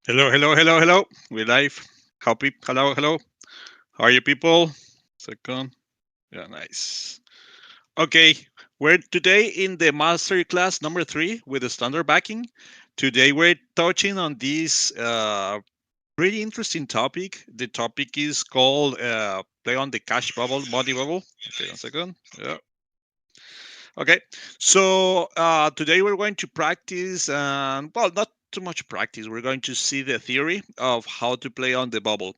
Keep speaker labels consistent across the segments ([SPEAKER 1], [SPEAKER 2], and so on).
[SPEAKER 1] Hello, hello, hello, hello. We're live. Hello, hello. How are you people? Second. Yeah, nice. Okay, we're today in the master class number 3 with the standard backing. Today we're touching on this pretty interesting topic. The topic is called play on the cash bubble, money bubble. Okay, 1 second. Yeah. Okay, so today we're going to practice, and well, not too much practice. We're going to see the theory of how to play on the bubble.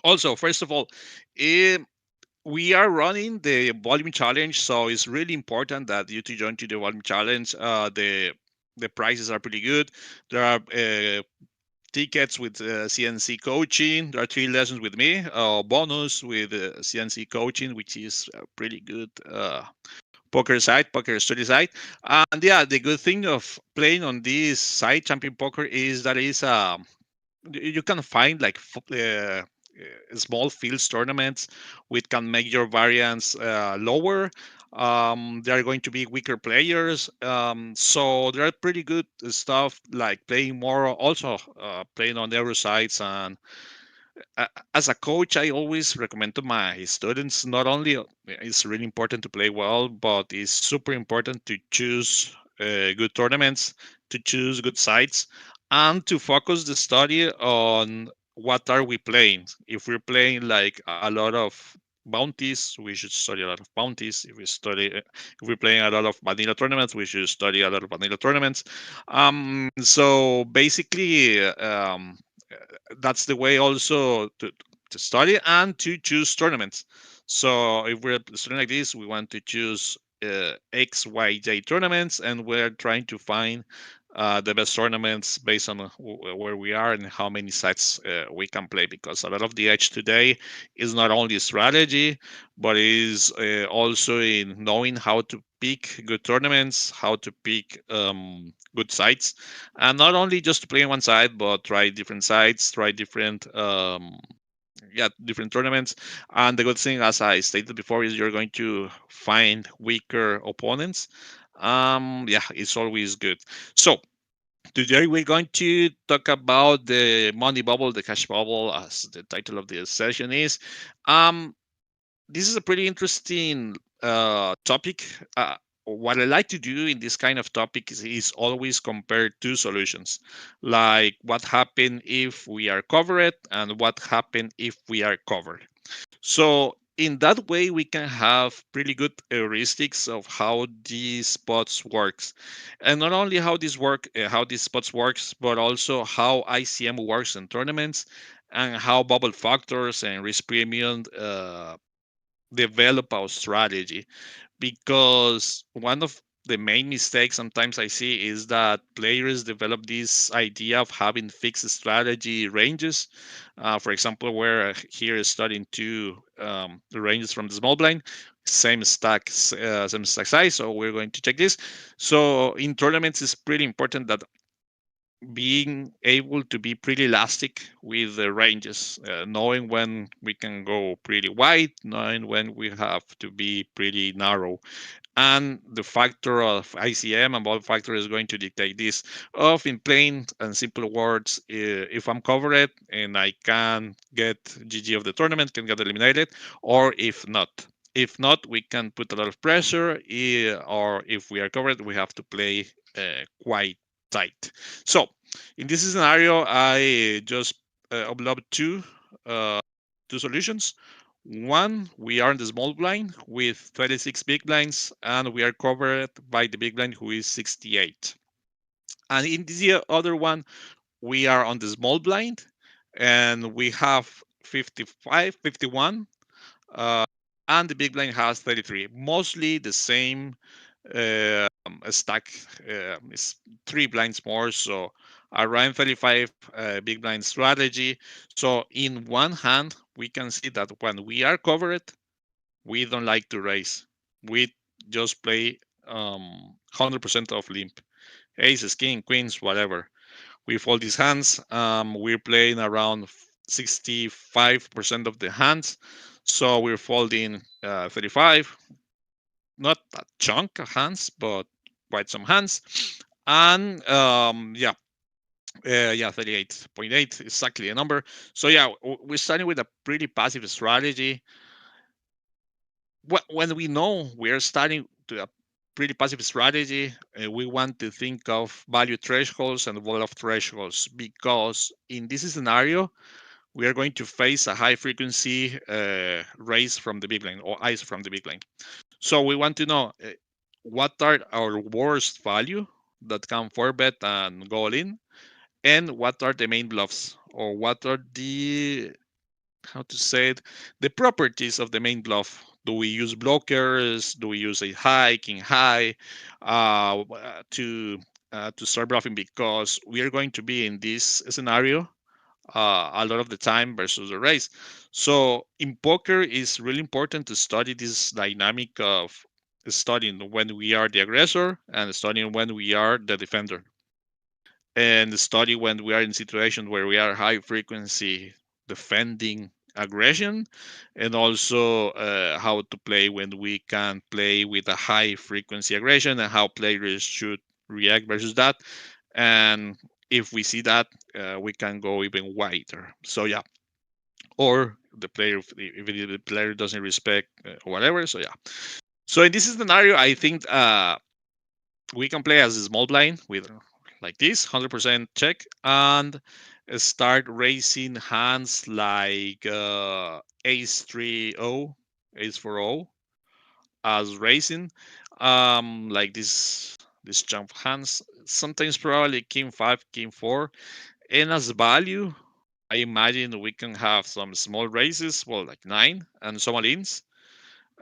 [SPEAKER 1] Also, first of all, eh, we are running the volume challenge, so it's really important that you to join to the volume challenge. The prices are pretty good. There are tickets with CNC coaching. There are 3 lessons with me. Bonus with CNC coaching, which is pretty good. Poker study site. And yeah, the good thing of playing on this site, Champion Poker, is that is you can find like small fields tournaments which can make your variance lower. They are going to be weaker players, so there are pretty good stuff like playing more. Also, playing on the other sides, and as a coach, I always recommend to my students not only it's really important to play well, but it's super important to choose good tournaments, to choose good sites, and to focus the study on what are we playing. If we're playing like a lot of bounties, we should study a lot of bounties. If we're playing a lot of vanilla tournaments, we should study a lot of vanilla tournaments. So basically, that's the way also to study and to choose tournaments. So if we're studying like this, we want to choose X, Y, J tournaments, and we're trying to find the best tournaments based on where we are and how many sites we can play. Because a lot of the edge today is not only strategy, but is also in knowing how to pick good tournaments, how to pick good sites, and not only just to play on one side, but try different sites, try different tournaments. And the good thing, as I stated before, is you're going to find weaker opponents. Yeah, it's always good. So today we're going to talk about the money bubble, the cash bubble, as the title of the session is. um this is a pretty interesting topic. What I like to do in this kind of topic is always compare two solutions, like what happened if we are covered and what happened if we are covered. So in that way, we can have pretty good heuristics of how these spots works, and not only how these spots works, but also how ICM works in tournaments, and how bubble factors and risk premium develop our strategy. Because one of the main mistakes sometimes I see is that players develop this idea of having fixed strategy ranges. For example, we're here studying two the ranges from the small blind, same stack size. So we're going to check this. So in tournaments, it's pretty important that being able to be pretty elastic with the ranges, knowing when we can go pretty wide, knowing when we have to be pretty narrow. And the factor of ICM and ball factor is going to dictate this. Of in plain and simple words, if I'm covered and I can get GG of the tournament, can get eliminated, or if not. If not, we can put a lot of pressure, or if we are covered, we have to play quite tight. So, in this scenario, I just upload uh, two solutions. One, we are in the small blind with 26 big blinds, and we are covered by the big blind who is 68. And in the other one, we are on the small blind and we have 55, 51, uh, and the big blind has 33. Mostly the same stack, is 3 blinds more, so around 35 big blind strategy. So in one hand, we can see that when we are covered, we don't like to raise. We just play 100% of limp. Aces, king, queens, whatever. We fold these hands. We're playing around 65% of the hands. So we're folding 35. Not a chunk of hands, but quite some hands. And yeah, Yeah, 38.8, exactly a number. So yeah, we're starting with a pretty passive strategy. When we know we're starting to a pretty passive strategy, we want to think of value thresholds and wall of thresholds, because in this scenario we are going to face a high frequency raise from the big line or ice from the big line. So we want to know what are our worst value that can 4-bet and go all in, and what are the main bluffs, or what are the, how to say it, the properties of the main bluff. Do we use blockers? Do we use a high, king high, to start bluffing? Because we are going to be in this scenario a lot of the time versus the race. So in poker, it's really important to study this dynamic of studying when we are the aggressor and studying when we are the defender, and study when we are in situations where we are high frequency defending aggression, and also how to play when we can play with a high frequency aggression, and how players should react versus that. And if we see that, we can go even wider. So yeah, or the player, if the player doesn't respect whatever. So yeah, so in this scenario I think we can play as a small blind with like this 100% check, and start raising hands like ace 3 o, ace 4 o as raising, like this jump hands, sometimes probably king 5, king 4. And as value, I imagine we can have some small raises, well, like 9, and some all-ins.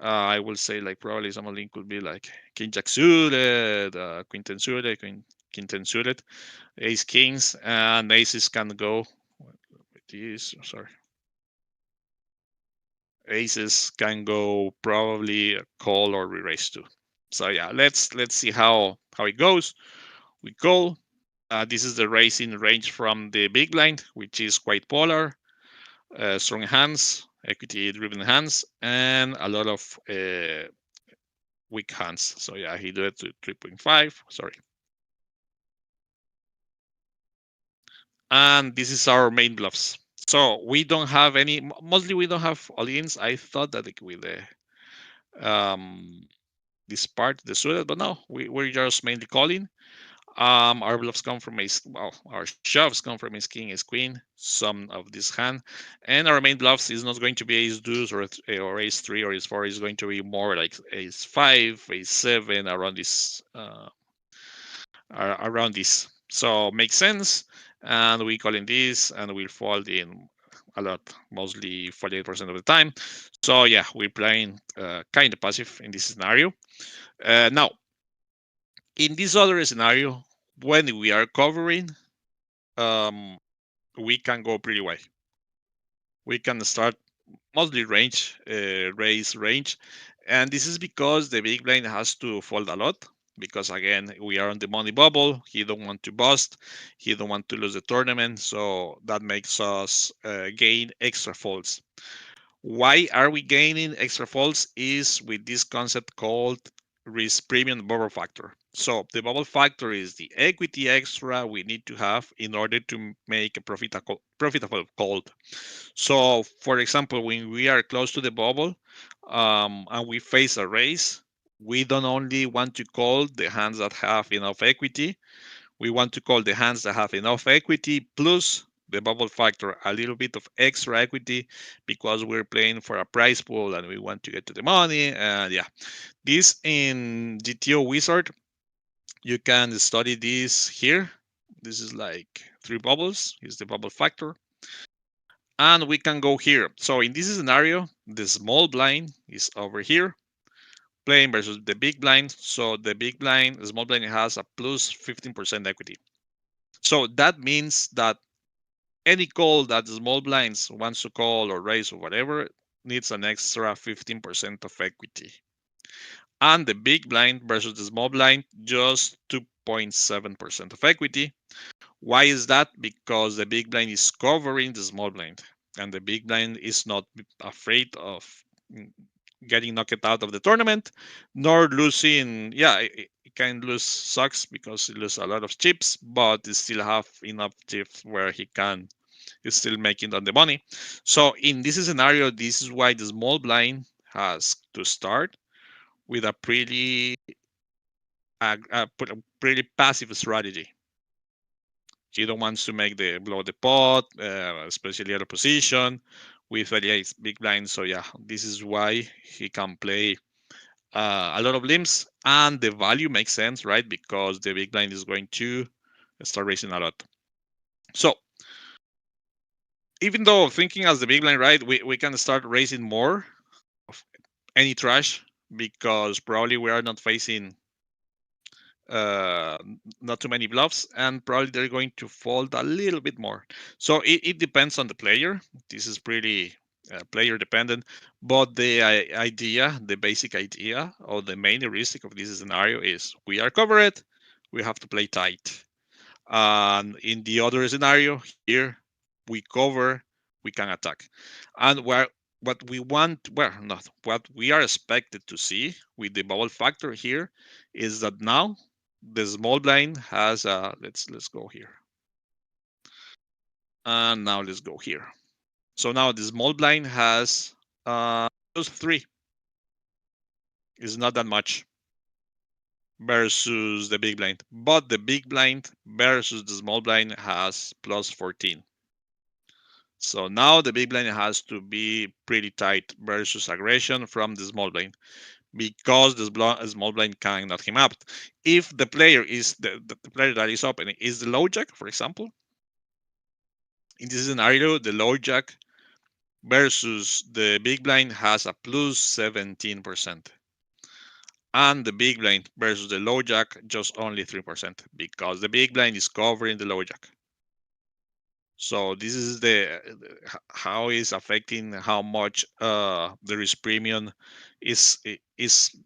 [SPEAKER 1] I will say like probably some all-in could be like king jack suited, queen 10 suited, king 10 suited, ace kings, and aces can go with this. Sorry, aces can go probably a call or re-raise too. So yeah, let's see how it goes. We call. This is the raising range from the big blind, which is quite polar. Strong hands, equity-driven hands, and a lot of weak hands. So yeah, he did it to 3.5. Sorry. And this is our main bluffs. So we don't have any. Mostly we don't have all-ins. I thought that with the this part, the suited, but no, we're just mainly calling. Our bluffs come from ace. Well, our shoves come from ace king, ace queen, some of this hand, and our main bluffs is not going to be ace deuce or ace three or ace four. It's going to be more like ace five, ace seven, around this. So makes sense, and we call in this, and we fold in a lot, mostly 48% of the time. So yeah, we're playing kind of passive in this scenario. Now, in this other scenario, when we are covering, um, we can go pretty wide. We can start mostly range, raise range, and this is because the big blind has to fold a lot. Because again, we are on the money bubble. He don't want to bust. He don't want to lose the tournament. So that makes us gain extra folds. Why are we gaining extra folds? Is with this concept called risk premium bubble factor. So the bubble factor is the equity extra we need to have in order to make a profitable call. So, for example, when we are close to the bubble and we face a raise, we don't only want to call the hands that have enough equity, we want to call the hands that have enough equity plus the bubble factor, a little bit of extra equity, because we're playing for a prize pool and we want to get to the money. And yeah, this in GTO Wizard, you can study this here. This is like 3 bubbles, is the bubble factor. And we can go here. So in this scenario, the small blind is over here playing versus the big blind. So the big blind, the small blind has a plus 15% equity. So that means that any call that the small blinds wants to call or raise or whatever needs an extra 15% of equity. And the big blind versus the small blind, just 2.7% of equity. Why is that? Because the big blind is covering the small blind, and the big blind is not afraid of getting knocked out of the tournament, nor losing. Yeah, can lose sucks because he loses a lot of chips, but he still have enough chips where he can is still making on the money. So in this scenario, this is why the small blind has to start with a pretty passive strategy. He don't wants to make the blow the pot, especially out of position with 38 big blind. So yeah, this is why he can play a lot of limbs, and the value makes sense, right? Because the big blind is going to start raising a lot. So even though thinking as the big blind, right, we can start raising more of any trash because probably we are not facing uh, not too many bluffs, and probably they're going to fold a little bit more. So it depends on the player. This is pretty player dependent, but the idea, the basic idea, or the main heuristic of this scenario is we are covered, we have to play tight. And in the other scenario here, we cover, we can attack. And what we want, well, not what we are expected to see with the bubble factor here is that now the small blind has let's go here. And now let's go here. So now the small blind has just 3. It's not that much versus the big blind. But the big blind versus the small blind has plus 14. So now the big blind has to be pretty tight versus aggression from the small blind because the small blind can knock him out. If the player is the player that is opening is the low jack, for example, in this scenario, the low jack versus the big blind has a plus 17%. And the big blind versus the low jack just only 3% because the big blind is covering the low jack. So this is the how is affecting how much the risk premium is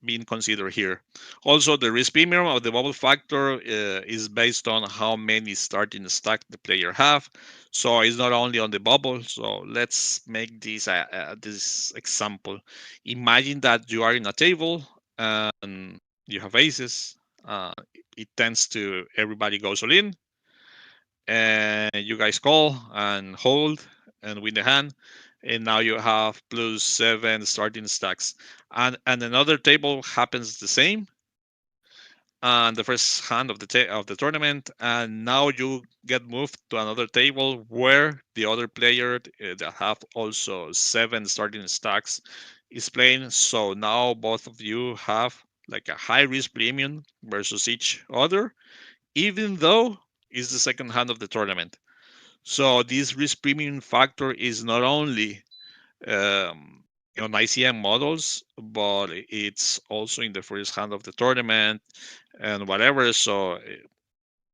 [SPEAKER 1] being considered here. Also, the risk premium of the bubble factor is based on how many starting stack the player have. So it's not only on the bubble. So let's make this example. Imagine that you are in a table and you have aces. Uh, it tends to everybody goes all in, and you guys call and hold and win the hand, and now you have plus 7 starting stacks, and another table happens the same and the first hand of the tournament, and now you get moved to another table where the other player that have also 7 starting stacks is playing. So now both of you have like a high risk premium versus each other, even though it's the second hand of the tournament. So this risk premium factor is not only on ICM models, but it's also in the first hand of the tournament and whatever. So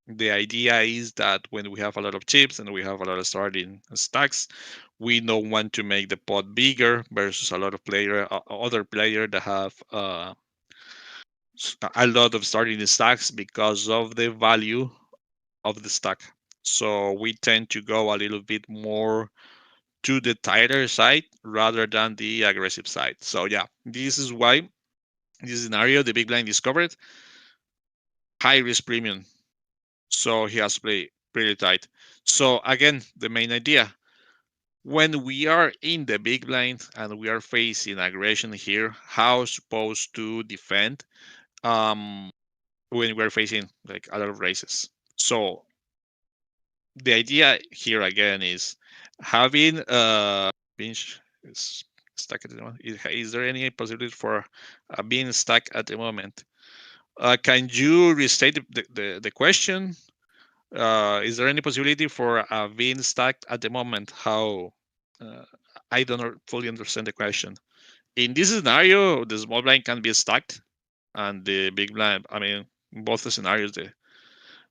[SPEAKER 1] the idea is that when we have a lot of chips and we have a lot of starting stacks, we don't want to make the pot bigger versus a lot of other player that have a lot of starting stacks because of the value of the stack. So we tend to go a little bit more to the tighter side rather than the aggressive side. So yeah, this is why this scenario, the big blind discovered high risk premium. So he has to play pretty tight. So again, the main idea, when we are in the big blind and we are facing aggression here, how supposed to defend when we're facing like a lot of races. So the idea here again is having pinch is stuck at the moment. Is there any possibility for being stuck at the moment? Can you restate the question? Is there any possibility for being stuck at the moment? How? Uh, I don't fully understand the question. In this scenario, the small blind can be stacked, and the big blind. I mean, in both the scenarios,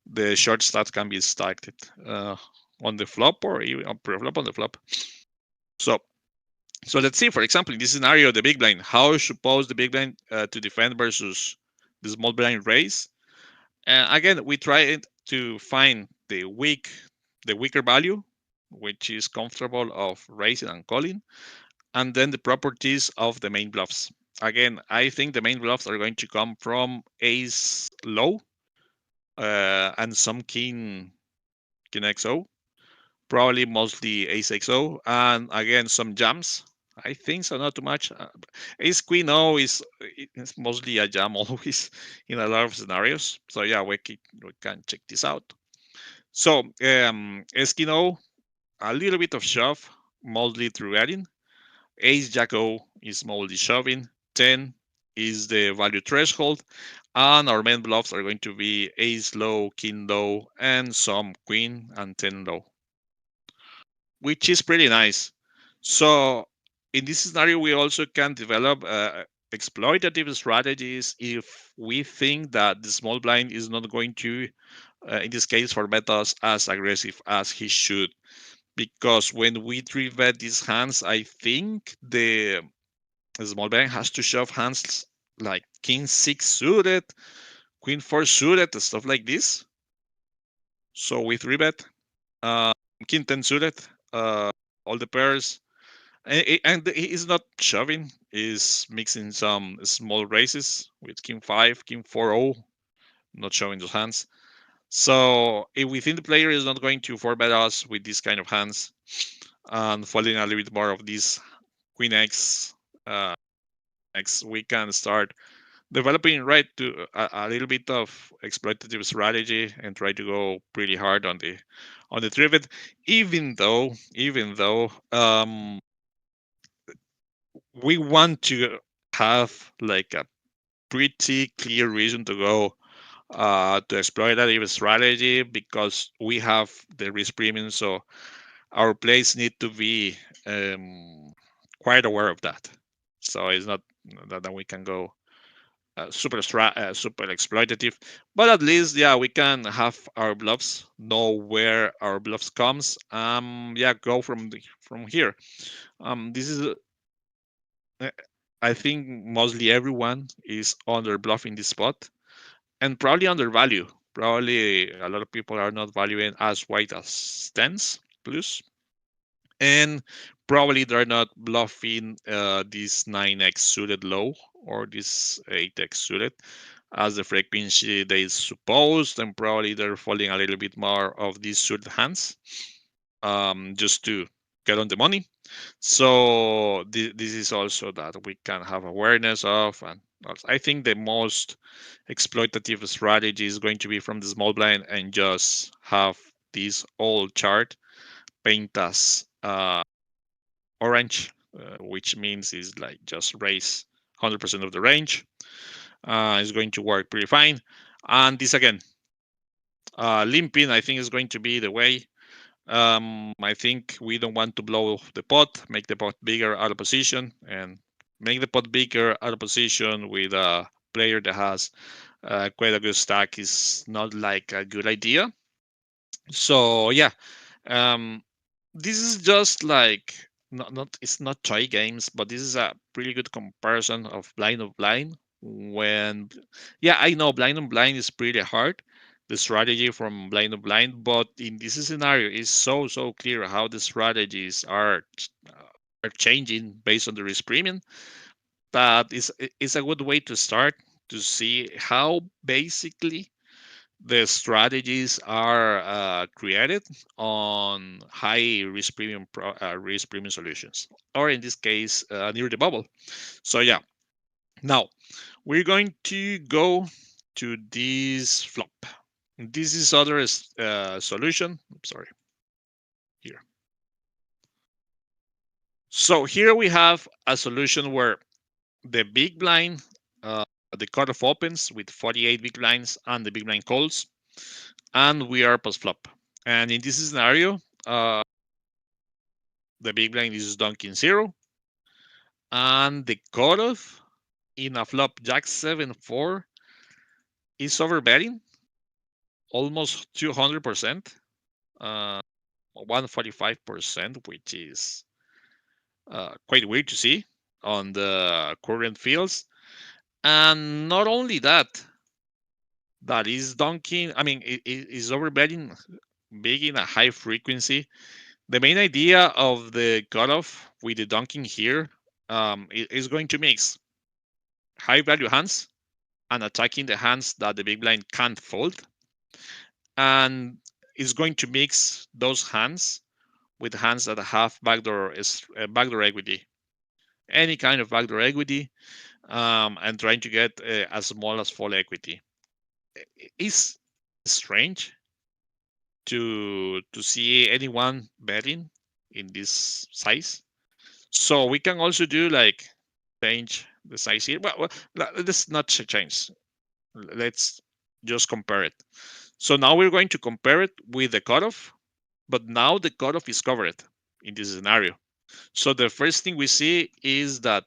[SPEAKER 1] the short stats can be stacked on the flop or even on pre-flop on the flop. So so let's see, for example, in this scenario, the big blind, how suppose the big blind to defend versus the small blind raise. And again, we try to find the weaker value, which is comfortable of raising and calling, and then the properties of the main bluffs. again, I think the main bluffs are going to come from ace low and some king XO, probably mostly ace XO, and again some jams. I think so, not too much. Ace Queen O is mostly a jam always in a lot of scenarios. So yeah, we can check this out. So Ace King O, a little bit of shove, mostly through adding. Ace Jack O is mostly shoving. 10 is the value threshold. And our main bluffs are going to be ace low, king low, and some queen and 10 low, which is pretty nice. So in this scenario, we also can develop exploitative strategies if we think that the small blind is not going to, in this case, format us as aggressive as he should. Because when we three bet these hands, I think the small blind has to shove hands like king six suited, queen four suited, stuff like this. So we three bet uh, king ten suited, all the pairs, and he's not shoving. He's mixing some small races with king five, king four o, not showing those hands. So if we think the player is not going to four bet us with these kind of hands and folding a little bit more of this queen x, uh, x, we can start developing right to a little bit of exploitative strategy and try to go pretty hard on the trivet, even though we want to have like a pretty clear reason to go to exploitative strategy because we have the risk premium, so our plays need to be quite aware of that. So it's not that we can go super exploitative, but at least yeah we can have our bluffs, know where our bluffs comes. Yeah, go from here. This is uh, I think mostly everyone is under bluffing this spot and probably undervalue. Probably a lot of people are not valuing as wide as tens plus, and probably they're not bluffing this 9x suited low or this 8x suited as the frequency they supposed, and probably they're folding a little bit more of these suited hands just to get on the money. So this is also that we can have awareness of, and I think the most exploitative strategy is going to be from the small blind and just have this old chart paint as orange, which means is like just raise 100% of the range. It's going to work pretty fine. And this again, limping, I think is going to be the way. I think we don't want to blow the pot, make the pot bigger out of position, and make the pot bigger out of position with a player that has quite a good stack is not like a good idea. So yeah, um, this is just like not it's not toy games, but this is a pretty good comparison of blind. When yeah, I know blind on blind is pretty hard. The strategy from blind on blind, but in this scenario, is so clear how the strategies are changing based on the risk premium. That is a good way to start to see how basically the strategies are created on high risk premium solutions, or in this case, near the bubble. So yeah, now we're going to go to this flop. This is other solution. Sorry, here. So here we have a solution where the big blind, uh, the cutoff opens with 48 big blinds and the big blind calls, and we are post flop. And in this scenario, uh, the big blind is dunking zero, and the cutoff in a flop jack 7-4 is over betting almost 200%, 145%, which is quite weird to see on the current fields. And not only that, that is dunking. I mean, it is over betting big in a high frequency. The main idea of the cutoff with the dunking here is going to mix. high value hands and attacking the hands that the big blind can't fold, and is going to mix those hands with hands that have backdoor equity, any kind of backdoor equity, and trying to get as small as full equity. It's strange to see anyone betting in this size. So we can also do like change the size here. Well, let's not change. Let's just compare it. So now we're going to compare it with the cutoff, but now the cutoff is covered in this scenario. So the first thing we see is that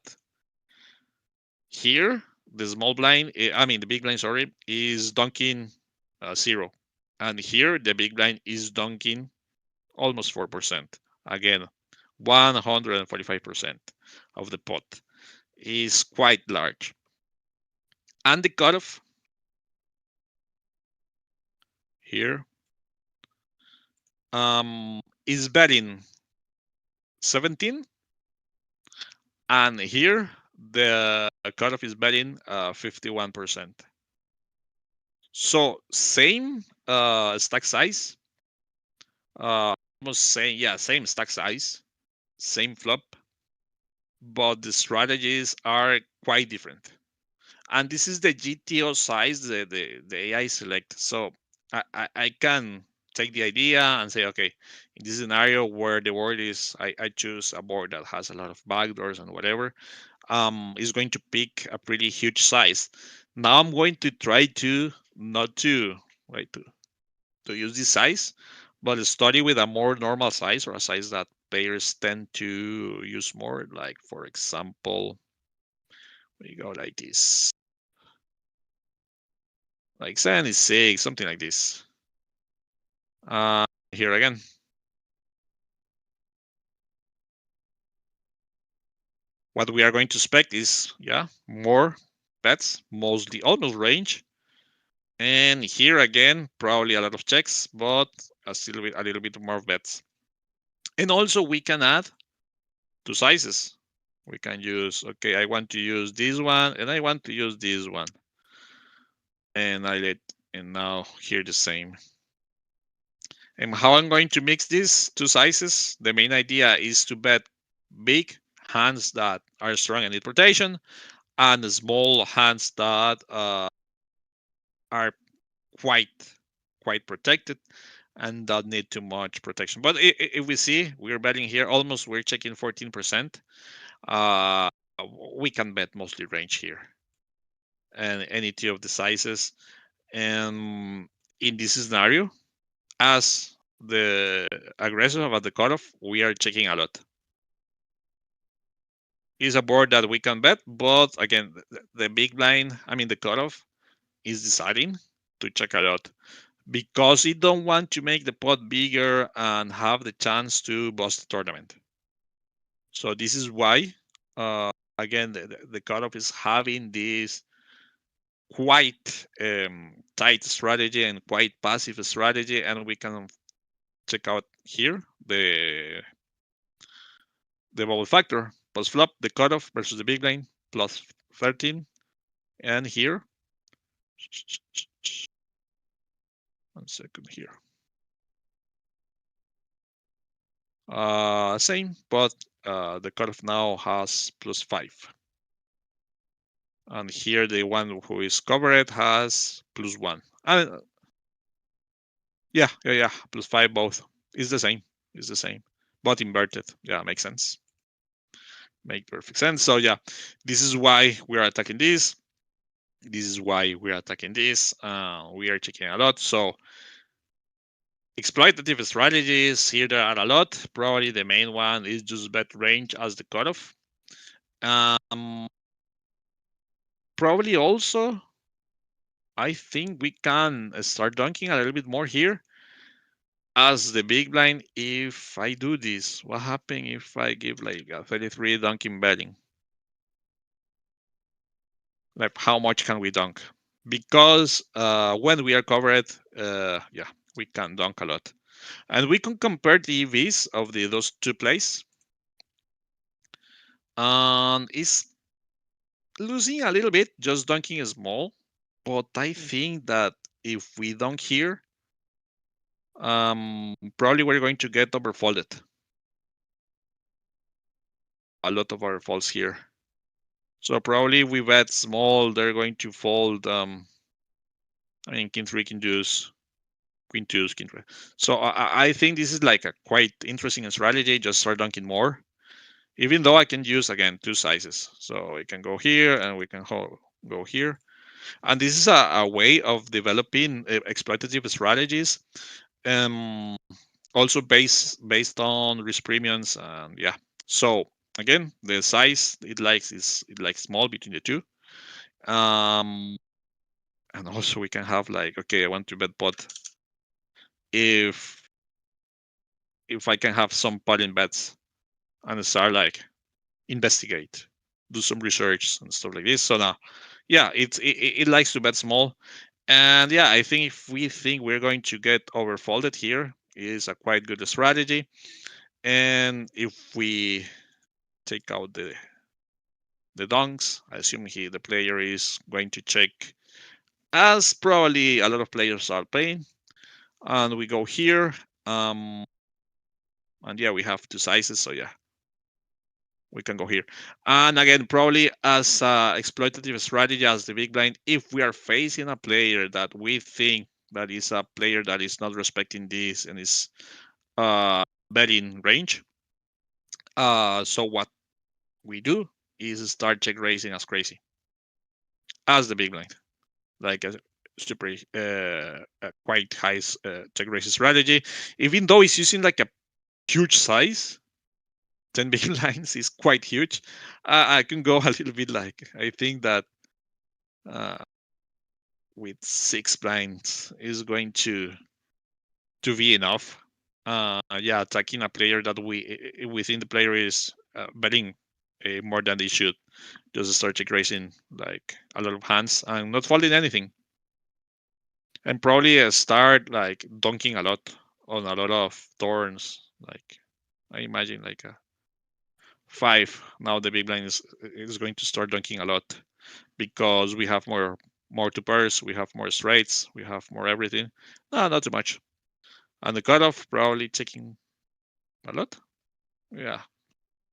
[SPEAKER 1] here the small blind, the big blind, sorry, is dunking 0, and here the big blind is dunking almost 4%. Again, 145% of the pot is quite large. And the cutoff here is betting 17, and here the cutoff is betting 51%. So same stack size, almost same stack size, same flop, but the strategies are quite different. And this is the GTO size, the AI select. So I can take the idea and say, okay, in this scenario where the board is, I choose a board that has a lot of backdoors and whatever, is going to pick a pretty huge size. Now I'm going to try to not to right to use this size, but study with a more normal size or a size that players tend to use more. Like for example, we go like this, like 76, something like this. Here again. What we are going to expect is, more bets, mostly almost range. And here again, probably a lot of checks, but still a little bit more bets. And also we can add two sizes. We can use, okay, I want to use this one and I want to use this one. And and now here the same. And how I'm going to mix these two sizes, the main idea is to bet big hands that are strong and need protection, and small hands that are quite protected and don't need too much protection. But if we see, we're betting here almost, we're checking 14%. Uh, we can bet mostly range here, and any two of the sizes. And in this scenario, as the aggressive at the cutoff, we are checking a lot. Is a board that we can bet, but again, the big blind, the cutoff, is deciding to check a lot because it don't want to make the pot bigger and have the chance to bust the tournament. So this is why, again, the cutoff is having this quite tight strategy and quite passive strategy, and we can check out here the bubble factor post flop, the cutoff versus the big blind plus 13, and here, 1 second here, same, but the cutoff now has plus 5, and here the one who is covered has plus 1. Yeah, plus 5 both. It's the same. It's the same, but inverted. Yeah, makes sense. Make perfect sense. So yeah, this is why we are attacking this. This is why we are attacking this. We are checking a lot. So exploitative strategies here, there are a lot. Probably the main one is just bet range as the cutoff. Probably also, I think we can start dunking a little bit more here as the big blind. If I do this, what happens if I give like a 33 dunking betting? Like how much can we dunk? Because when we are covered, we can dunk a lot. And we can compare the EVs of those two plays. It's losing a little bit, just dunking small. But I think that if we dunk here, probably we're going to get overfolded. A lot of our folds here. So probably we bet small, they're going to fold. I mean, king three, king deuce, queen two, king three. So I think this is like a quite interesting strategy. Just start dunking more, even though I can use again two sizes. So we can go here and we can go here. And this is a way of developing exploitative strategies. Um, Also based on risk premiums and yeah. So again, the size it likes small between the two. Um, and also we can have like, okay, I want to bet pot if I can have some potting bets and start like investigate, do some research and stuff like this. So now, yeah, it likes to bet small, and yeah, I think if we think we're going to get overfolded here, is a quite good strategy. And if we take out the donks, I assume the player is going to check, as probably a lot of players are playing, and we go here. Um, and yeah, we have two sizes, so yeah, we can go here. And again, probably as exploitative strategy as the big blind, if we are facing a player that we think that is a player that is not respecting this and is betting range. So what we do is start check raising as crazy as the big blind, like a super a quite high check raising strategy, even though it's using like a huge size. 10 big lines is quite huge. I can go a little bit like, I think that uh, with 6 blinds is going to be enough. Yeah, attacking a player that we think the player is betting more than they should. Just start check raising like a lot of hands and not folding anything. And probably start like dunking a lot on a lot of turns. Like I imagine like a 5. Now the big blind is going to start dunking a lot because we have more to pairs, we have more straights, we have more everything. No, not too much. And the cutoff probably taking a lot. Yeah,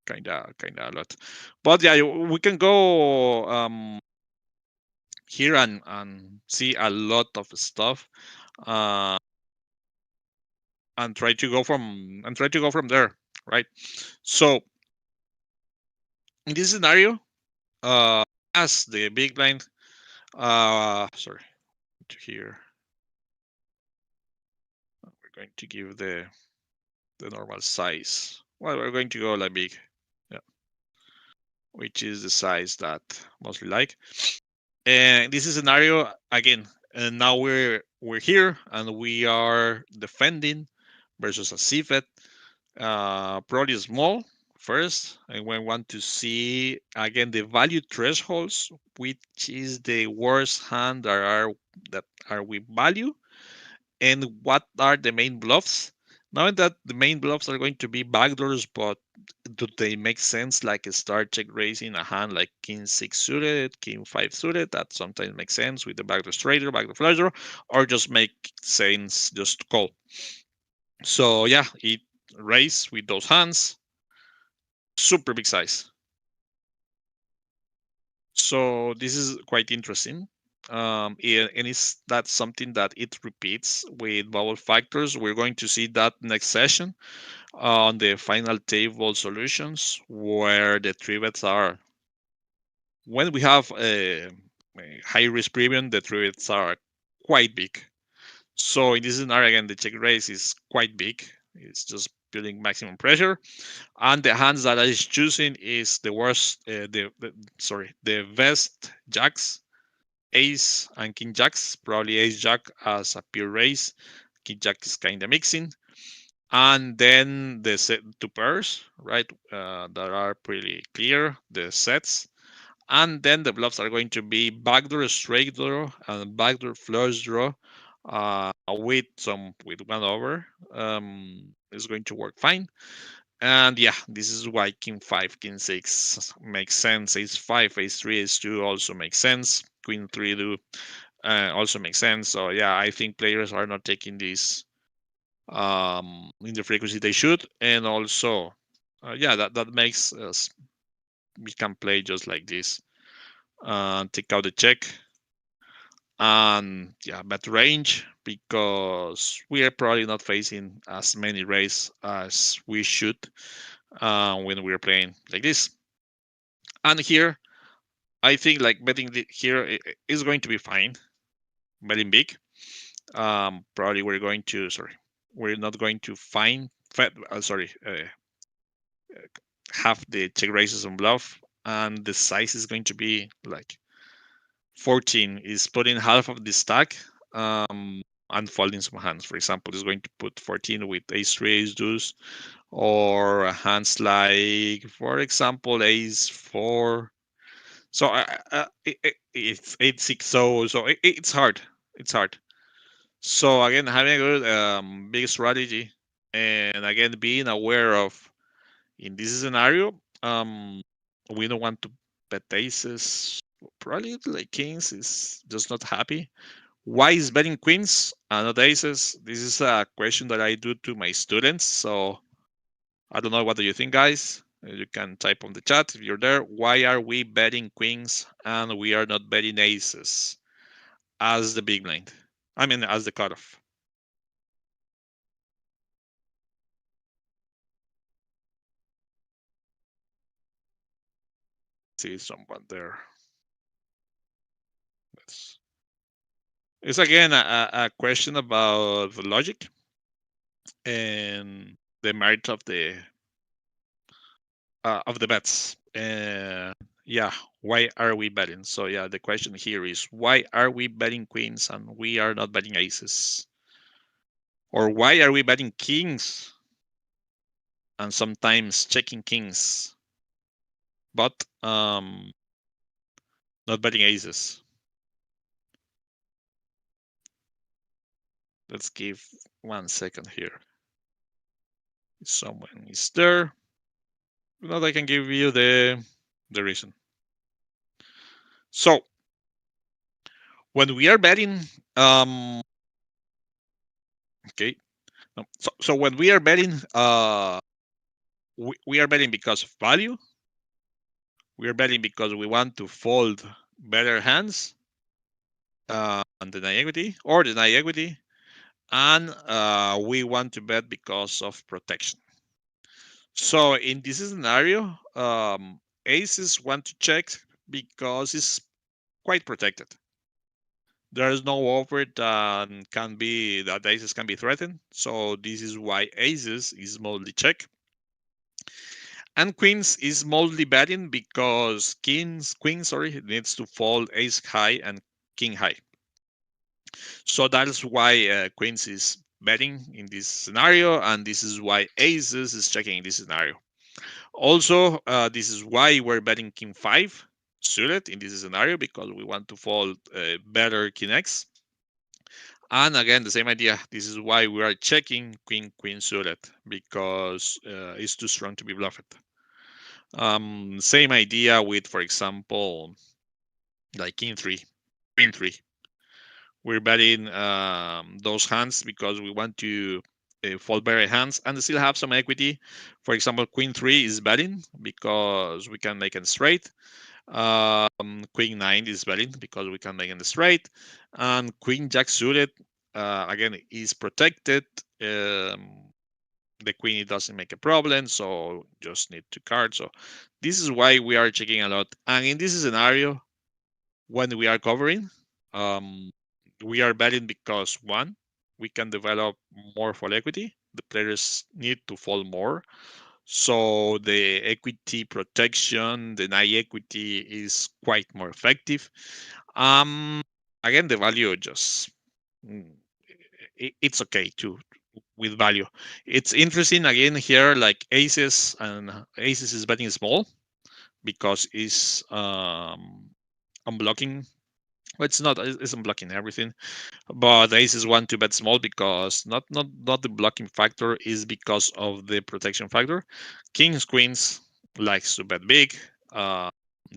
[SPEAKER 1] kinda a lot. But yeah, we can go here and see a lot of stuff. Uh, and try to go from there, right? So in this scenario, as the big blind, sorry, to here, we're going to give the normal size. Well, we're going to go like big, yeah, which is the size that mostly like. And this is scenario again. And now we're here and we are defending versus a CFET. Probably small first, and we want to see again the value thresholds, which is the worst hand that are with value, and what are the main bluffs. Knowing that the main bluffs are going to be backdoors, but do they make sense? Like a start check raising a hand like king six suited, king five suited, that sometimes makes sense with the backdoor straight draw, backdoor flush draw, or just make sense just call. So yeah, it raise with those hands, super big size. So this is quite interesting. And it's that's something that it repeats with bubble factors. We're going to see that next session on the final table solutions, where the three bets are. When we have a high risk premium, the three bets are quite big. So in this scenario, again, the check raise is quite big. It's just building maximum pressure, and the hands that I is choosing is the worst. The best jacks, ace and king jacks. Probably ace jack as a pure raise. King jack is kind of mixing, and then the set two pairs, right? That are pretty clear. The sets, and then the bluffs are going to be backdoor straight draw and backdoor flush draw. With 1 over, is going to work fine. And yeah, this is why king 5, king 6 makes sense. Ace 5, ace 3, ace 2 also makes sense. Queen 3 do also makes sense. So yeah, I think players are not taking this in the frequency they should. And also, yeah, that makes us, we can play just like this. Take out the check. And yeah, bet range, because we are probably not facing as many rays as we should when we're playing like this. And here, I think like betting here is going to be fine. Betting big. Probably we're going to, sorry, we're not going to have the check raises on bluff, and the size is going to be like 14 is putting half of the stack, and folding some hands. For example, is going to put 14 with ace 3, ace deuce, or hands like, for example, ace 4. So it's 8 6 so it's hard. It's hard. So again, having a good big strategy, and again being aware of, in this scenario, we don't want to bet aces. Probably like kings is just not happy. Why is betting queens and not aces? This is a question that I do to my students. So I don't know. What do you think, guys? You can type on the chat if you're there. Why are we betting queens and we are not betting aces as the big blind? I mean, as the cutoff. See someone there. It's again a question about the logic and the merit of the bets. Yeah, why are we betting? So yeah, the question here is, why are we betting queens and we are not betting aces? Or why are we betting kings and sometimes checking kings, but not betting aces? Let's give 1 second here. If someone is there, now I can give you the reason. So when we are betting, okay, so when we are betting, we are betting because of value. We are betting because we want to fold better hands and deny equity, or deny equity, and we want to bet because of protection. So in this scenario, aces want to check because it's quite protected. There is no offer that aces can be threatened. So this is why aces is mostly check. And queens is mostly betting because queen, needs to fold ace high and king high. So that is why queens is betting in this scenario, and this is why aces is checking in this scenario. Also, this is why we're betting king 5 suited in this scenario, because we want to fold better king x. And again, the same idea. This is why we are checking queen suited, because it's too strong to be bluffed. Same idea with, for example, like king 3, queen 3. We're betting those hands because we want to fold better hands and still have some equity. For example, queen 3 is betting because we can make it straight. Queen 9 is betting because we can make it straight. And queen jack suited, again, is protected. The queen, it doesn't make a problem, so just need to card. So this is why we are checking a lot. And in this scenario, when we are covering, we are betting because, one, we can develop more fold equity. The players need to fold more. So the equity protection, the deny equity is quite more effective. Again, the value just it's okay too with value. It's interesting again here, like aces, and aces is betting small because it's unblocking Well, it's not, it isn't blocking everything, but aces want to bet small because not the blocking factor is because of the protection factor. Kings, queens likes to bet big. Uh,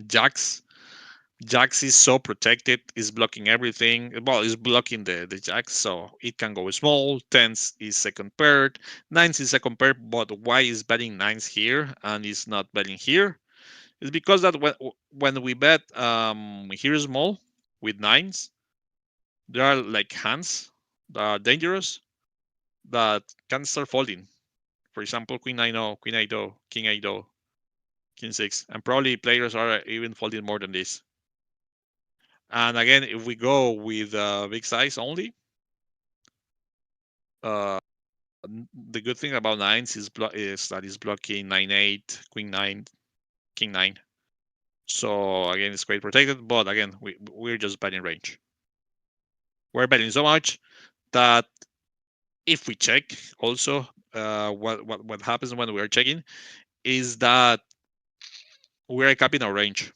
[SPEAKER 1] jacks Jacks is so protected, is blocking everything. Well, it's blocking the jacks, so it can go small. Tens is second paired. Nines is second pair, but why is betting nines here and is not betting here? It's because that when we bet here small with nines, there are like hands that are dangerous that can start folding. For example, Queen 9 0, Queen 8 0, King 8 0, King 6, and probably players are even folding more than this. And again, if we go with big size only, uh, the good thing about nines is that it's blocking 9 8, Queen 9, King 9. So again, it's quite protected. But again, we're just betting range. We're betting so much that if we check, also, what happens when we are checking is that we are capping our range.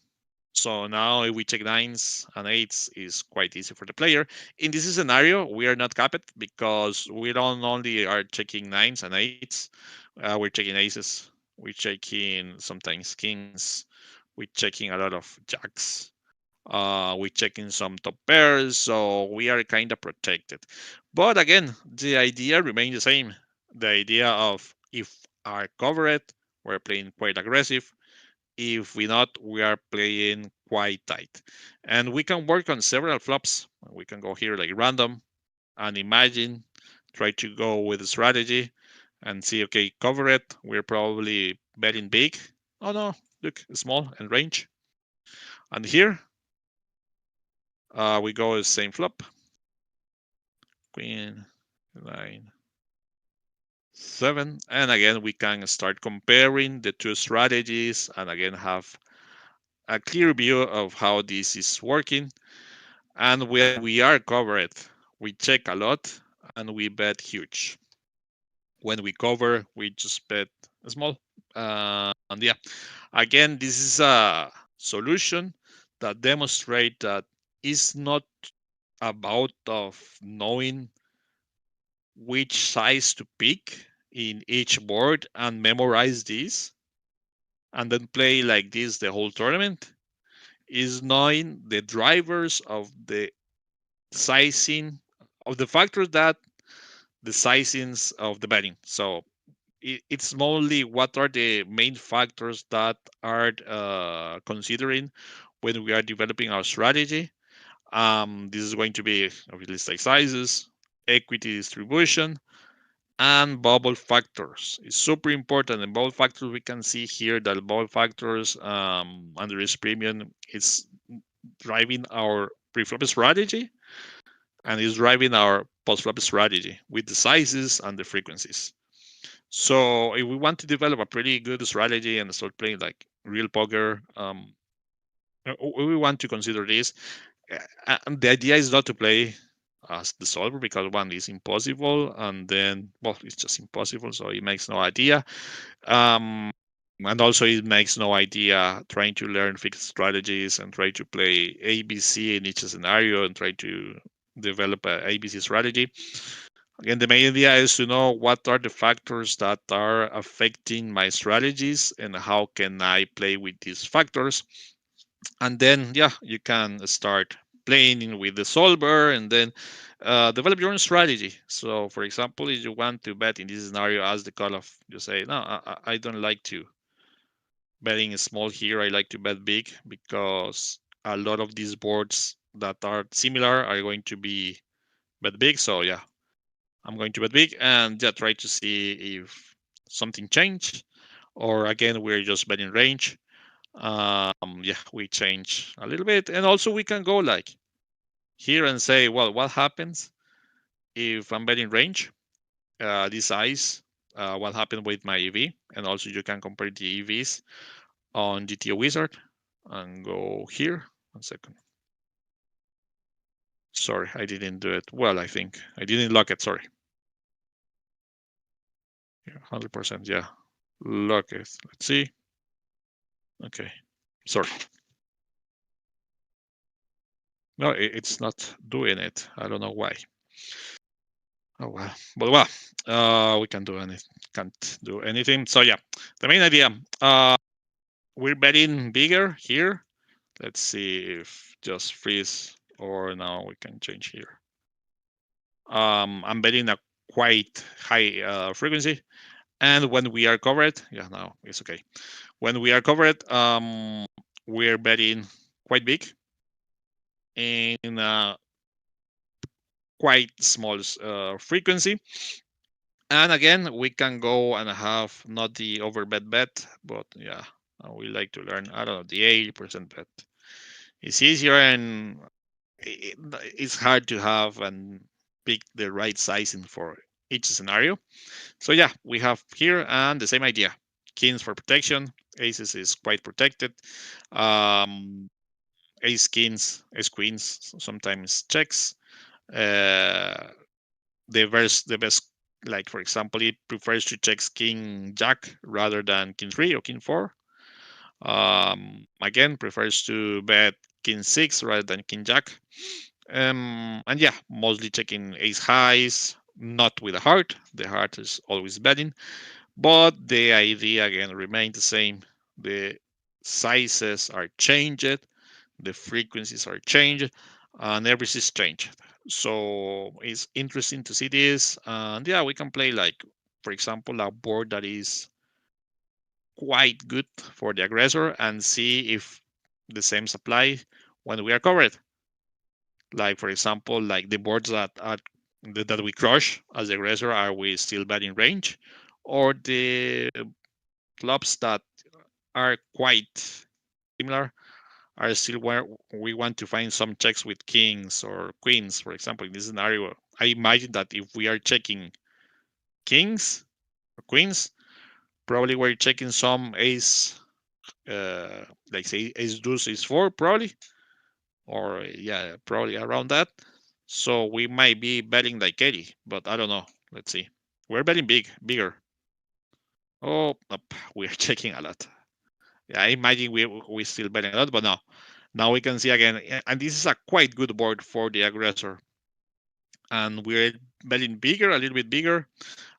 [SPEAKER 1] So now if we check nines and eights is quite easy for the player. In this scenario, we are not capped because we don't only are checking nines and eights, we're checking aces, we're checking sometimes kings, we're checking a lot of jacks, we're checking some top pairs, so we are kind of protected. But again, the idea remains the same. The idea of if are covered, we're playing quite aggressive. If we not, we are playing quite tight. And we can work on several flops. We can go here like random and imagine, try to go with a strategy and see, okay, cover it. We're probably betting big. Oh no, look, small and range. And here we go the same flop. Queen, 9, 7. And again, we can start comparing the two strategies and again have a clear view of how this is working. And when we are covered, we check a lot and we bet huge. When we cover, we just bet small. And yeah, again, this is a solution that demonstrate that it's not about of knowing which size to pick in each board and memorize this and then play like this the whole tournament. Is knowing the drivers of the sizing of the factors that the sizings of the betting. So it's mostly what are the main factors that are considering when we are developing our strategy. This is going to be obviously stake sizes, equity distribution, and bubble factors. It's super important. And bubble factors, we can see here that bubble factors under risk premium is driving our pre-flop strategy and is driving our post-flop strategy with the sizes and the frequencies. So if we want to develop a pretty good strategy and start playing like real poker, we want to consider this. And the idea is not to play as the solver because one is impossible, and then well, it's just impossible, so it makes no idea. Um, and also it makes no idea trying to learn fixed strategies and try to play ABC in each scenario and try to develop a ABC strategy. Again, the main idea is to know what are the factors that are affecting my strategies and how can I play with these factors. And then, yeah, you can start playing with the solver and then develop your own strategy. So, for example, if you want to bet in this scenario as the cutoff, you say, no, I don't like to betting small here. I like to bet big because a lot of these boards that are similar are going to be bet big. So, yeah, I'm going to bet big and yeah, try to see if something changed or again we're just betting range. Yeah, we change a little bit, and also we can go like here and say, well, what happens if I'm betting range? This size, what happened with my EV, and also you can compare the EVs on GTO Wizard and go here. 1 second. Sorry, I didn't do it well. I think I didn't lock it. Sorry. 100%. Yeah, lock it. Let's see. Okay. Sorry. No, it's not doing it. I don't know why. Oh well, but well, we can do any can't do anything. So yeah, the main idea. We're betting bigger here. Let's see if just freeze or now we can change here. I'm betting a quite high frequency, and when we are covered, yeah, no, it's okay. When we are covered, we're betting quite big in a quite small frequency. And again, we can go and have not the overbet bet, but yeah, we like to learn. I don't know, the 80% bet. It's easier and it's hard to have and pick the right sizing for each scenario. So yeah, we have here and the same idea. Kings for protection. Aces is quite protected. Um, Ace kings, ace queens sometimes checks. Uh, the best, like for example, it prefers to check king jack rather than king three or king four. Again, prefers to bet king six rather than king jack. And yeah, mostly checking ace highs, not with the heart. The heart is always betting, but the idea again remains the same. The sizes are changed, the frequencies are changed, and everything is changed. So it's interesting to see this. And yeah, we can play like, for example, a board that is quite good for the aggressor and see if the same apply when we are covered. Like for example, like the boards that we crush as the aggressor, are we still bad in range, or the clubs that are quite similar are still where we want to find some checks with kings or queens. For example, in this scenario, I imagine that if we are checking kings or queens, probably we're checking some ace, like say ace deuce, ace four, probably, or yeah, probably around that. So we might be betting like 80, but I don't know. Let's see. We're betting bigger. Oh, nope, we're checking a lot. Yeah, I imagine we still betting a lot, but no. Now we can see again, and this is a quite good board for the aggressor. And we're betting bigger, a little bit bigger,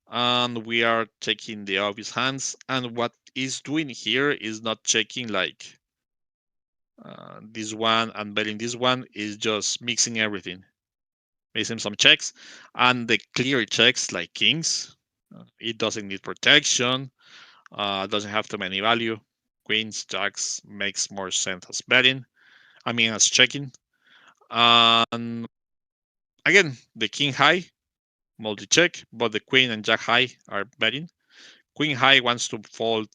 [SPEAKER 1] and we are checking the obvious hands. And what is doing here is not checking like this one and betting this one, is just mixing everything, mixing some checks, and the clear checks like kings. It doesn't need protection, doesn't have too many value. Queens, jacks makes more sense as betting. I mean, as checking. And again, the king high multi check, but the queen and jack high are betting. Queen high wants to fold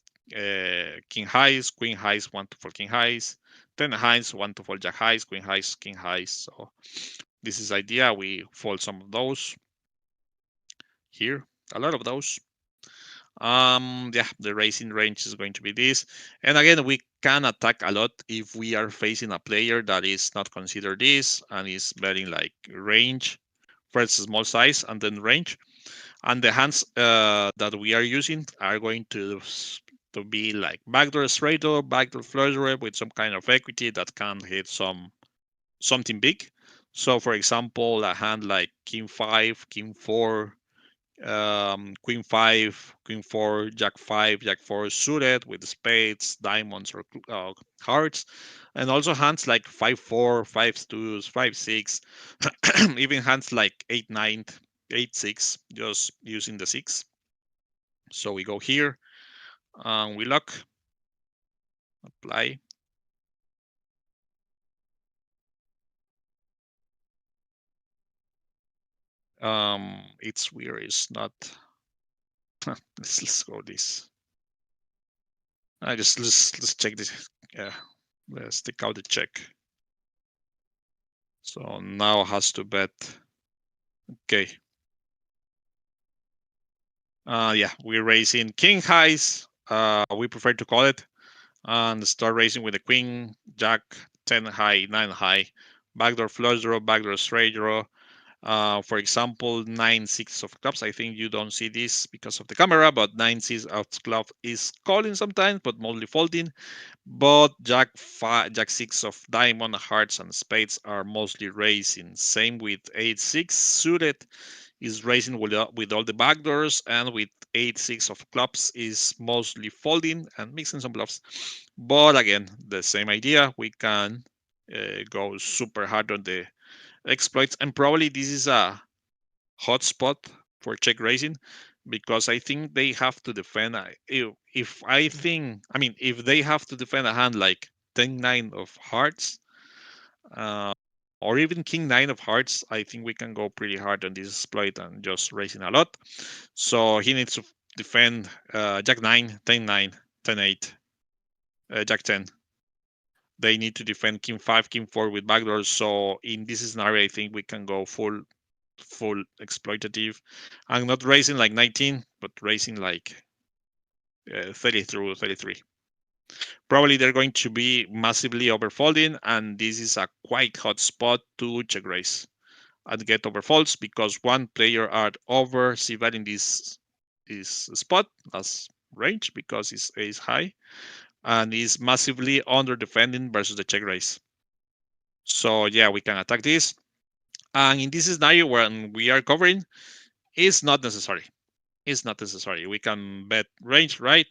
[SPEAKER 1] king highs, queen highs want to fold king highs, ten highs want to fold jack highs, queen highs, king highs. So this is idea. We fold some of those here, a lot of those. Yeah, the racing range is going to be this. And again, we can attack a lot if we are facing a player that is not considered this and is betting like range, first small size and then range. And the hands that we are using are going to be like backdoor straight draw, backdoor flush draw with some kind of equity that can hit something big. So, for example, a hand like king five, king four, queen five, queen four, jack four suited with spades, diamonds, or hearts, and also hands like five four, five twos, five six, even hands like eight nine, eight six, just using the six. So we go here and we lock, apply. It's weird. It's not. let's go this. I just let's check this. Yeah, let's take out the check. So now has to bet. Okay. Yeah, we're raising king highs. We prefer to call it, and start raising with the queen, jack, 10 high, 9 high, backdoor flush draw, backdoor straight draw. For example, 9 6 of clubs. I think you don't see this because of the camera, but 9 6 of club is calling sometimes, but mostly folding. But Jack 6 of diamond, hearts, and spades are mostly raising. Same with 8 6 suited is raising with all the backdoors, and with 8 6 of clubs is mostly folding and mixing some bluffs. But again, the same idea. We can go super hard on the exploits, and probably this is a hotspot for check raising because I think they have to defend. If I think, I mean, if they have to defend a hand like 10 9 of hearts, uh, or even king 9 of hearts, I think we can go pretty hard on this exploit and just raising a lot. So he needs to defend jack 9, 10 9, 10 8, jack 10. They need to defend king 5, king 4 with backdoors. So in this scenario, I think we can go full exploitative. I'm not raising like 19, but raising like 30 through 33. Probably they're going to be massively overfolding, and this is a quite hot spot to check raise and get overfolds because one player are over c-betting this spot as range because it's ace high and is massively under defending versus the check raise. So yeah, we can attack this. And in this scenario when we are covering, it's not necessary. It's not necessary. We can bet range, right?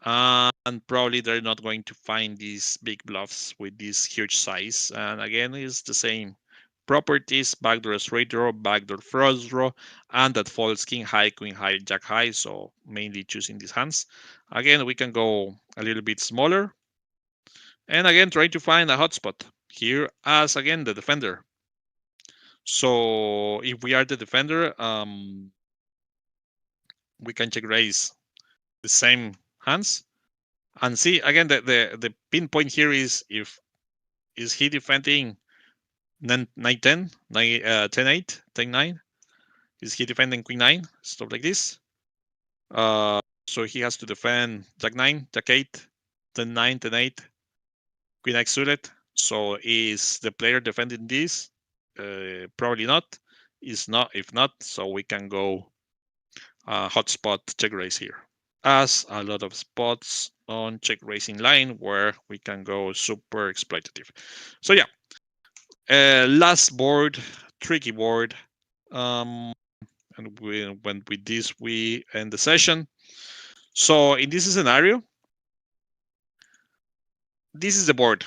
[SPEAKER 1] And probably they're not going to find these big bluffs with this huge size. And again, it's the same properties: backdoor straight draw, backdoor flush draw, and that falls king high, queen high, jack high. So mainly choosing these hands. Again, we can go a little bit smaller. And again, try to find a hotspot here as again the defender. So if we are the defender, we can check raise the same hands and see again the pinpoint here is he defending 9 10 10 8 10 9, is he defending queen 9 stuff like this. So he has to defend jack 9 jack 8 10 9 10 8 queen x suited. So is the player defending this? Probably not. Is not. If not, so we can go hotspot check raise here, as a lot of spots on check raising line where we can go super exploitative. So yeah, last board, tricky board. Um, and when with this we end the session. So in this scenario, this is the board.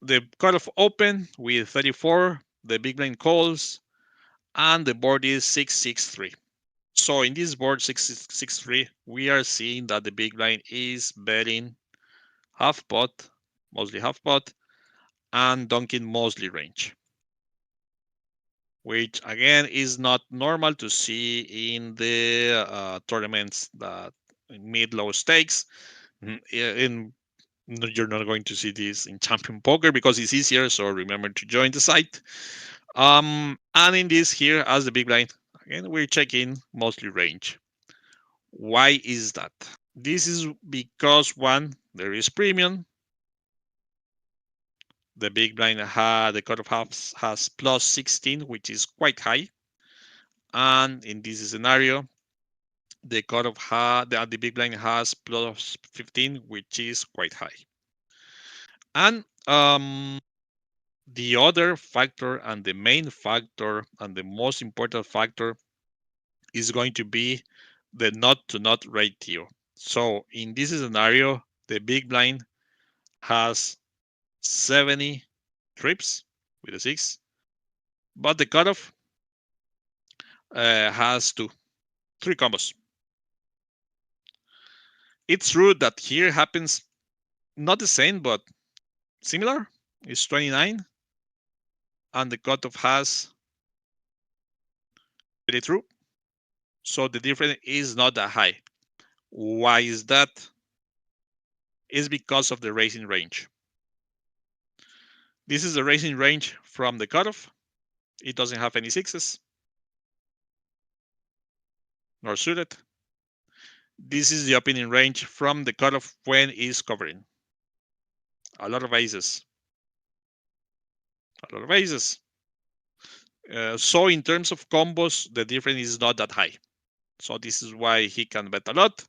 [SPEAKER 1] The cutoff open with 34, the big blind calls, and the board is 663. So in this board 663, we are seeing that the big blind is betting half pot, mostly half pot, and dunking mostly range, which again is not normal to see in the tournaments that mid-low stakes. In You're not going to see this in champion poker because it's easier. So remember to join the site. And in this here, as the big blind, again we're checking mostly range. Why is that? This is because one, there is premium. The big blind the cutoff has plus 16, which is quite high. And in this scenario, the the big blind has plus 15, which is quite high. And the other factor and the main factor and the most important factor is going to be the not to not ratio. So in this scenario, the big blind has 70 trips with a 6, but the cutoff has 3 combos. It's true that here happens not the same, but similar. It's 29, and the cutoff has 33. So the difference is not that high. Why is that? It's because of the racing range. This is the racing range from the cutoff. It doesn't have any 6s nor suited. This is the opening range from the cutoff when it's covering. A lot of aces. A lot of aces. So in terms of combos, the difference is not that high. So this is why he can bet a lot.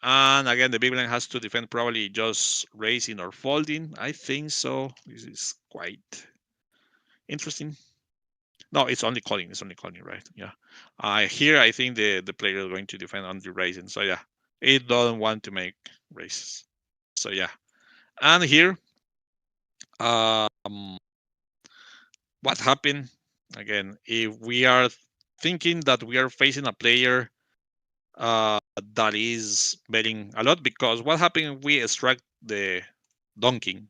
[SPEAKER 1] And again, the big blind has to defend probably just raising or folding. I think so. This is quite interesting. No, it's only calling. It's only calling, right? Yeah. Here, I think the player is going to defend on the raising. So yeah, it doesn't want to make raises. So yeah. And here, what happened? Again, if we are thinking that we are facing a player that is betting a lot, because what happened if we extract the donking?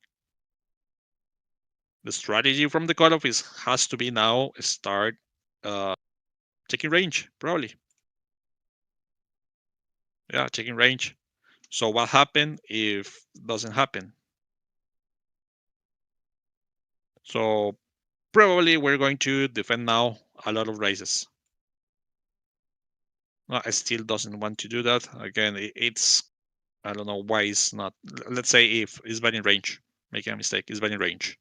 [SPEAKER 1] The strategy from the cutoff is has to be now start uh, checking range, probably. Yeah, checking range. So what happened if doesn't happen? So probably we're going to defend now a lot of raises. No, I still doesn't want to do that. Again, it's I don't know why it's not. Let's say if it's betting range, making a mistake, it's betting range.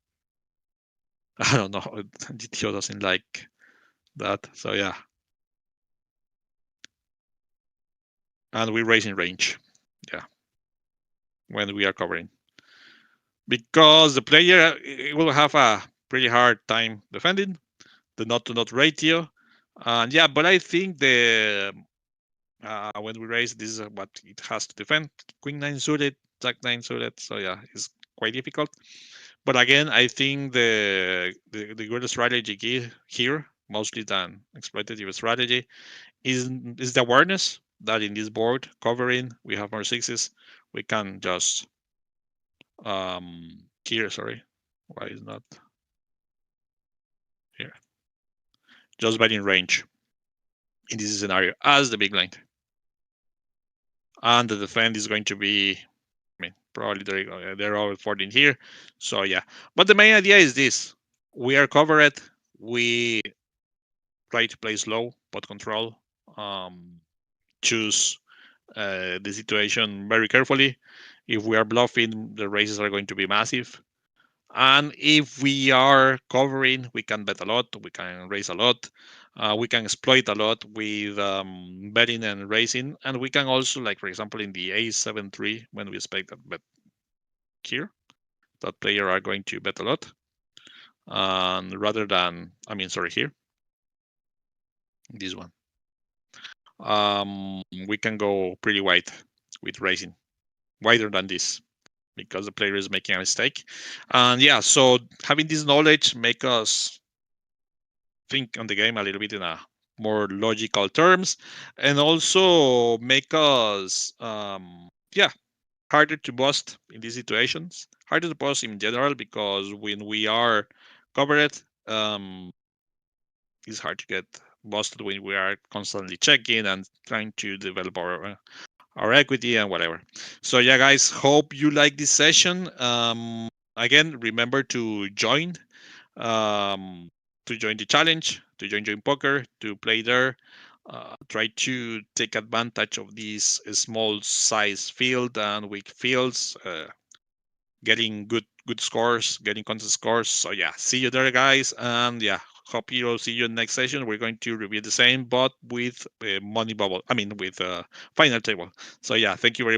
[SPEAKER 1] I don't know. GTO doesn't like that. So yeah. And we're raising range. Yeah. When we are covering. Because the player will have a pretty hard time defending the not to not ratio. And yeah, but I think the when we raise, this is what it has to defend. Queen 9 suited, Jack 9 suited. So yeah, it's quite difficult. But again, I think the good strategy here, mostly than exploitative strategy, is the awareness that in this board covering we have more sixes. We can just here, sorry, why is not here? Just betting range in this scenario as the big line. And the defend is going to be, I mean, probably they're all 14 here. So yeah, but the main idea is this: we are covered. We try to play slow but control. Choose the situation very carefully. If we are bluffing, the raises are going to be massive. And if we are covering, we can bet a lot, we can raise a lot, we can exploit a lot with betting and raising. And we can also, like, for example, in the A7-3, when we expect that bet here, that player are going to bet a lot. And rather than, I mean, sorry, here, this one, we can go pretty wide with raising, wider than this, because the player is making a mistake. And yeah, so having this knowledge make us think on the game a little bit in a more logical terms, and also make us yeah, harder to bust in these situations, harder to bust in general, because when we are covered, it's hard to get busted when we are constantly checking and trying to develop our equity and whatever. So yeah, guys, hope you like this session. Again, remember um, to join the challenge, to join poker, to play there. Try to take advantage of this small size field and weak fields, getting good scores, getting constant scores. So yeah, see you there, guys, and yeah, hope you'll see you in the next session. We're going to review the same, but with money bubble. I mean, with final table. So yeah, thank you very much.